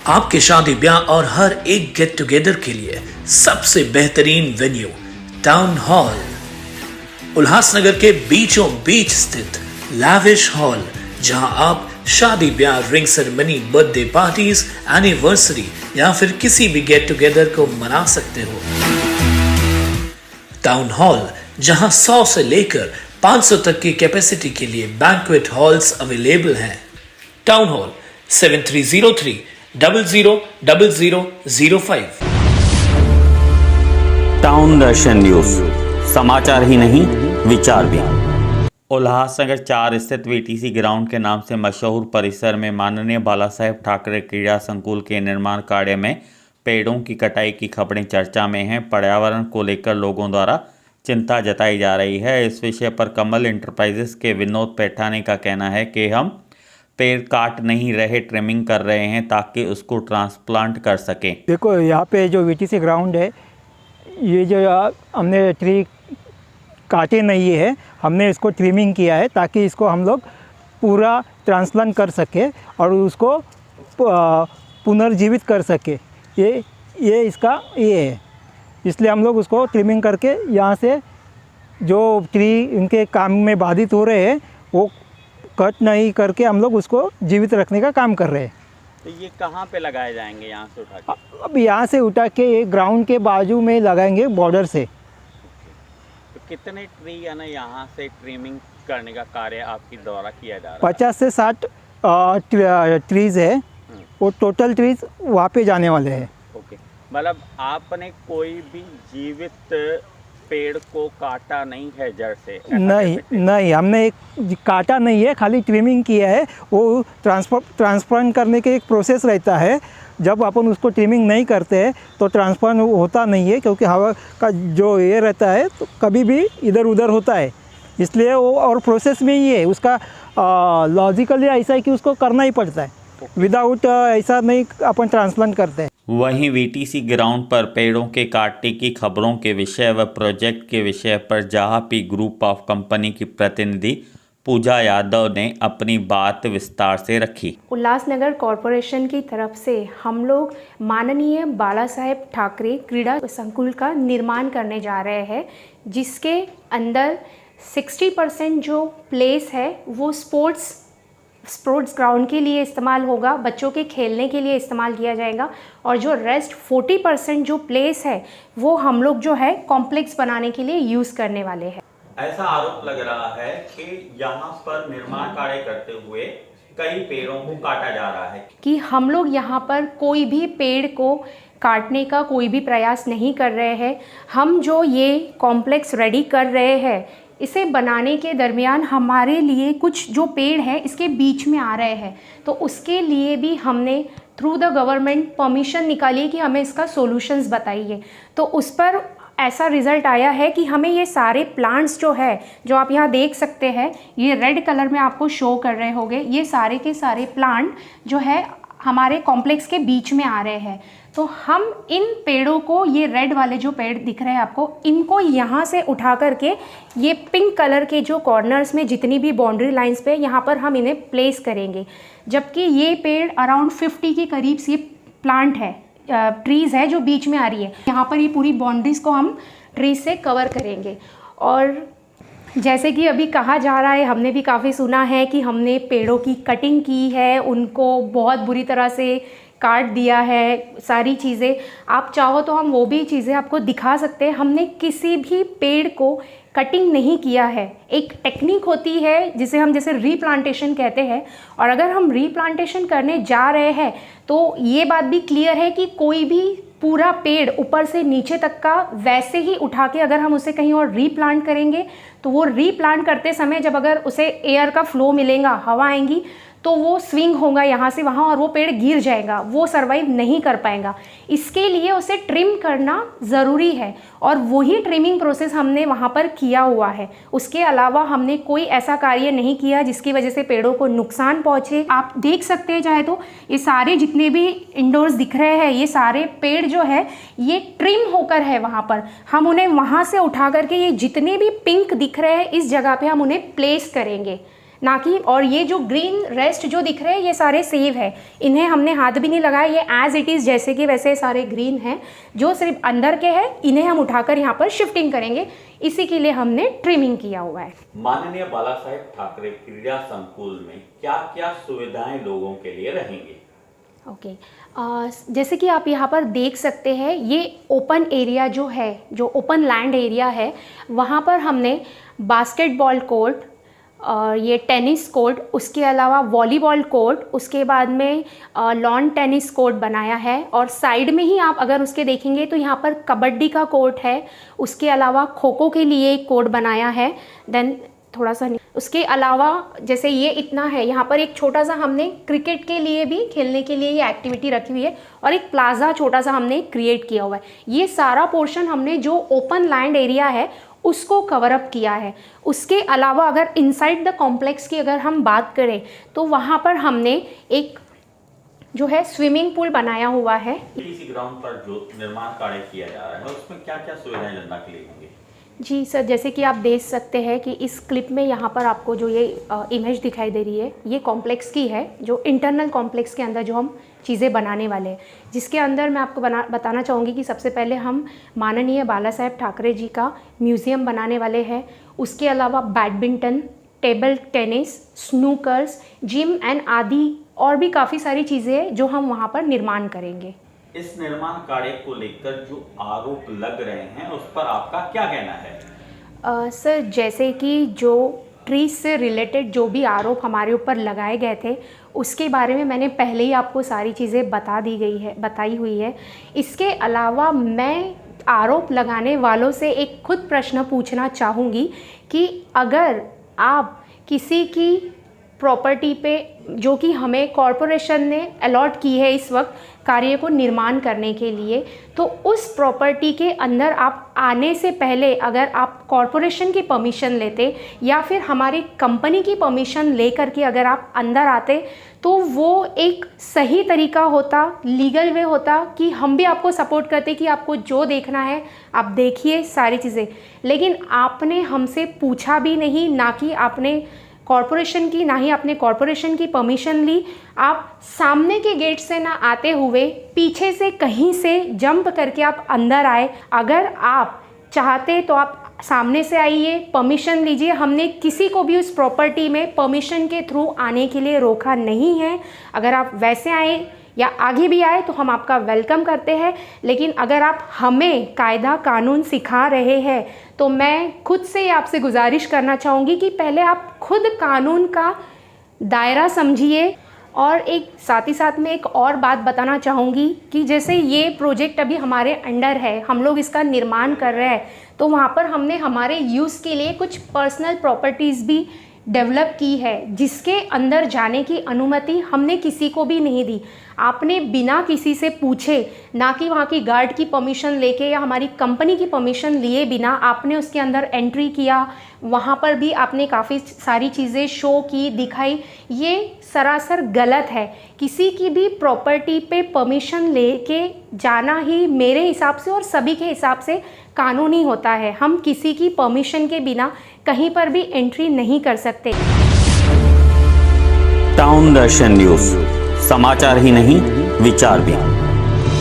आपके शादी ब्याह और हर एक गेट टुगेदर के लिए सबसे बेहतरीन वेन्यू टाउन हॉल। उल्लासनगर के बीचों बीच स्थित लैविश हॉल, जहां आप शादी ब्याह, ring ceremony, birthday parties, anniversary या फिर किसी भी गेट टुगेदर को मना सकते हो। टाउन हॉल, जहां 100 से लेकर 500 तक की कैपेसिटी के लिए बैंक्वेट हॉल्स अवेलेबल हैं। Town hall 7303000005। टाउन दर्शन न्यूज, समाचार ही नहीं विचार भी। उल्लासनगर 4 स्थित वीटीसी ग्राउंड के नाम से मशहूर परिसर में माननीय बाला साहेब ठाकरे क्रीड़ा संकुल के निर्माण कार्य में पेड़ों की कटाई की खबरें चर्चा में हैं। पर्यावरण को लेकर लोगों द्वारा चिंता जताई जा रही है। इस विषय पर कमल इंटरप्राइजेस के विनोद पैठाने का कहना है कि हम पेड़ काट नहीं रहे, ट्रिमिंग कर रहे हैं ताकि उसको ट्रांसप्लांट कर सकें। देखो, यहाँ पे जो वीटीसी ग्राउंड है, ये जो हमने ट्री काटे नहीं है, हमने इसको ट्रिमिंग किया है ताकि इसको हम लोग पूरा ट्रांसप्लांट कर सके और उसको पुनर्जीवित कर सके। ये इसका ये है, इसलिए हम लोग उसको ट्रिमिंग करके यहाँ से जो ट्री इनके काम में बाधित हो रहे हैं वो कट नहीं करके हम लोग उसको जीवित रखने का काम कर रहे हैं। तो ये कहाँ पे लगाए जाएंगे? यहाँ से उठा के? अब यहाँ से उठा के ये ग्राउंड के बाजू में लगाएंगे, बॉर्डर से। तो कितने ट्री यानी यहाँ से ट्रिमिंग करने का कार्य आपके द्वारा किया जा रहा है? 50 से 60 ट्रीज़ है, वो टोटल ट्रीज़ वहाँ पे जाने वाले हैं। ओके, मतलब आपने कोई भी जीवित पेड़ को काटा नहीं है जड़ से? नहीं, हमने एक काटा नहीं है, खाली ट्रिमिंग किया है। वो ट्रांसप्लांट करने के एक प्रोसेस रहता है। जब अपन उसको ट्रिमिंग नहीं करते हैं तो ट्रांसप्लांट होता नहीं है, क्योंकि हवा का जो ये रहता है तो कभी भी इधर उधर होता है। इसलिए वो और प्रोसेस में ही है उसका, लॉजिकली ऐसा है कि उसको करना ही पड़ता है। विदाउट ऐसा नहीं अपन ट्रांसप्लांट करते हैं। वहीं वीटीसी ग्राउंड पर पेड़ों के काटने की खबरों के विषय व प्रोजेक्ट के विषय पर जहापी ग्रुप ऑफ कंपनी की प्रतिनिधि पूजा यादव ने अपनी बात विस्तार से रखी। उल्लासनगर कॉरपोरेशन की तरफ से हम लोग माननीय बाला साहेब ठाकरे क्रीड़ा संकुल का निर्माण करने जा रहे हैं, जिसके अंदर 60% जो प्लेस है वो स्पोर्ट्स ग्राउंड के लिए इस्तेमाल होगा, बच्चों के खेलने के लिए इस्तेमाल किया जाएगा। और जो रेस्ट 40% जो प्लेस है वो हम लोग जो है कॉम्प्लेक्स बनाने के लिए यूज़ करने वाले हैं। ऐसा आरोप लग रहा है कि यहाँ पर निर्माण कार्य करते हुए कई पेड़ों को काटा जा रहा है। कि हम लोग यहाँ पर कोई भी पेड़ को काटने का कोई भी प्रयास नहीं कर रहे हैं। हम जो ये कॉम्प्लेक्स रेडी कर रहे हैं, इसे बनाने के दरमियान हमारे लिए कुछ जो पेड़ हैं इसके बीच में आ रहे हैं, तो उसके लिए भी हमने थ्रू द गवर्नमेंट परमिशन निकाली कि हमें इसका सॉल्यूशंस बताइए। तो उस पर ऐसा रिज़ल्ट आया है कि हमें ये सारे प्लांट्स जो है, जो आप यहाँ देख सकते हैं, ये रेड कलर में आपको शो कर रहे होंगे, ये सारे के सारे प्लांट जो है हमारे कॉम्प्लेक्स के बीच में आ रहे हैं। तो हम इन पेड़ों को, ये रेड वाले जो पेड़ दिख रहे हैं आपको, इनको यहाँ से उठा करके ये पिंक कलर के जो कॉर्नर्स में जितनी भी बाउंड्री लाइंस पे यहाँ पर हम इन्हें प्लेस करेंगे। जबकि ये पेड़ अराउंड 50 के करीब से प्लांट है, ट्रीज़ है जो बीच में आ रही है। यहाँ पर ये पूरी बाउंड्रीज को हम ट्रीज से कवर करेंगे। और जैसे कि अभी कहा जा रहा है, हमने भी काफ़ी सुना है कि हमने पेड़ों की कटिंग की है, उनको बहुत बुरी तरह से काट दिया है, सारी चीज़ें। आप चाहो तो हम वो भी चीज़ें आपको दिखा सकते हैं। हमने किसी भी पेड़ को कटिंग नहीं किया है। एक टेक्निक होती है जिसे हम जैसे रीप्लांटेशन कहते हैं, और अगर हम रीप्लांटेशन करने जा रहे हैं तो ये बात भी क्लियर है कि कोई भी पूरा पेड़ ऊपर से नीचे तक का वैसे ही उठा के अगर हम उसे कहीं और रीप्लांट करेंगे तो वो रीप्लांट करते समय जब अगर उसे एयर का फ्लो मिलेगा, हवा आएंगी, तो वो स्विंग होगा यहाँ से वहाँ और वो पेड़ गिर जाएगा, वो सर्वाइव नहीं कर पाएगा। इसके लिए उसे ट्रिम करना ज़रूरी है और वही ट्रिमिंग प्रोसेस हमने वहाँ पर किया हुआ है। उसके अलावा हमने कोई ऐसा कार्य नहीं किया जिसकी वजह से पेड़ों को नुकसान पहुँचे। आप देख सकते हैं चाहे तो ये सारे जितने भी इंडोर्स दिख रहे हैं, ये सारे पेड़ जो है ये ट्रिम होकर है वहाँ पर। हम उन्हें वहाँ से उठा करके ये जितने भी पिंक दिख रहे हैं इस जगह पर हम उन्हें प्लेस करेंगे ना कि, और ये जो ग्रीन रेस्ट जो दिख रहे हैं ये सारे सेव है, इन्हें हमने हाथ भी नहीं लगाया, ये एज इट इज़ जैसे कि वैसे सारे ग्रीन हैं। जो सिर्फ अंदर के हैं इन्हें हम उठाकर यहाँ पर शिफ्टिंग करेंगे, इसी के लिए हमने ट्रिमिंग किया हुआ है। माननीय बाला साहेब ठाकरे क्रीड़ा संकुल में क्या क्या सुविधाएं लोगों के लिए रहेंगी? ओके जैसे कि आप यहाँ पर देख सकते हैं, ये ओपन एरिया जो है, जो ओपन लैंड एरिया है, वहाँ पर हमने बास्केटबॉल कोर्ट, ये टेनिस कोर्ट, उसके अलावा वॉलीबॉल कोर्ट, उसके बाद में लॉन टेनिस कोर्ट बनाया है। और साइड में ही आप अगर उसके देखेंगे तो यहाँ पर कबड्डी का कोर्ट है, उसके अलावा खो खो के लिए एक कोर्ट बनाया है। देन थोड़ा सा उसके अलावा जैसे ये इतना है, यहाँ पर एक छोटा सा हमने क्रिकेट के लिए भी खेलने के लिए ये एक्टिविटी रखी हुई है, और एक प्लाजा छोटा सा हमने क्रिएट किया हुआ है। ये सारा पोर्शन हमने जो ओपन लैंड एरिया है उसको कवर अप किया है। उसके अलावा अगर इनसाइड द कॉम्प्लेक्स की अगर हम बात करें तो वहाँ पर हमने एक जो है स्विमिंग पूल बनाया हुआ है। इसी ग्राउंड पर जो निर्माण कार्य किया जा रहा है उसमें क्या क्या सुविधाएं जनता के लिए होंगी? जी सर, जैसे कि आप देख सकते हैं कि इस क्लिप में यहाँ पर आपको जो ये इमेज दिखाई दे रही है, ये कॉम्प्लेक्स की है, जो इंटरनल कॉम्प्लेक्स के अंदर जो हम चीज़ें बनाने वाले हैं, जिसके अंदर मैं आपको बताना चाहूँगी कि सबसे पहले हम माननीय बाला साहेब ठाकरे जी का म्यूज़ियम बनाने वाले हैं। उसके अलावा badminton, table tennis, snookers, gym and आदि और भी काफ़ी सारी चीज़ें हैं जो हम वहाँ पर निर्माण करेंगे। इस निर्माण कार्य को लेकर जो आरोप लग रहे हैं उस पर आपका क्या कहना है? सर, जैसे कि जो ट्रीज से रिलेटेड जो भी आरोप हमारे ऊपर लगाए गए थे उसके बारे में मैंने पहले ही आपको सारी चीज़ें बताई हुई है। इसके अलावा मैं आरोप लगाने वालों से एक खुद प्रश्न पूछना चाहूँगी कि अगर आप किसी की प्रॉपर्टी पे जो कि हमें कॉरपोरेशन ने अलॉट की है इस वक्त कार्य को निर्माण करने के लिए, तो उस प्रॉपर्टी के अंदर आप आने से पहले अगर आप कॉरपोरेशन की परमिशन लेते या फिर हमारी कंपनी की परमिशन लेकर के अगर आप अंदर आते तो वो एक सही तरीका होता, लीगल वे होता कि हम भी आपको सपोर्ट करते कि आपको जो देखना है आप देखिए सारी चीज़ें। लेकिन आपने हमसे पूछा भी नहीं, ना कि आपने कॉरपोरेशन की, ना ही आपने कॉरपोरेशन की परमिशन ली। आप सामने के गेट से ना आते हुए पीछे से कहीं से जंप करके आप अंदर आए। अगर आप चाहते तो आप सामने से आइए, परमिशन लीजिए। हमने किसी को भी उस प्रॉपर्टी में परमिशन के थ्रू आने के लिए रोका नहीं है। अगर आप वैसे आए या आगे भी आए तो हम आपका वेलकम करते हैं। लेकिन अगर आप हमें कायदा कानून सिखा रहे हैं तो मैं खुद से आपसे गुजारिश करना चाहूँगी कि पहले आप खुद कानून का दायरा समझिए। और एक साथ ही साथ में एक और बात बताना चाहूँगी कि जैसे ये प्रोजेक्ट अभी हमारे अंडर है, हम लोग इसका निर्माण कर रहे हैं, तो वहाँ पर हमने हमारे यूज़ के लिए कुछ पर्सनल प्रॉपर्टीज़ भी डेवलप की है, जिसके अंदर जाने की अनुमति हमने किसी को भी नहीं दी। आपने बिना किसी से पूछे, ना कि वहाँ की गार्ड की परमिशन लेके या हमारी कंपनी की परमिशन लिए बिना आपने उसके अंदर एंट्री किया। वहाँ पर भी आपने काफ़ी सारी चीज़ें शो की, दिखाई। ये सरासर गलत है। किसी की भी प्रॉपर्टी पे परमिशन लेके जाना ही मेरे हिसाब से और सभी के हिसाब से कानूनी होता है। हम किसी की परमिशन के बिना कहीं पर भी एंट्री नहीं कर सकते। टाउन दर्शन न्यूज़, समाचार ही नहीं विचार भी।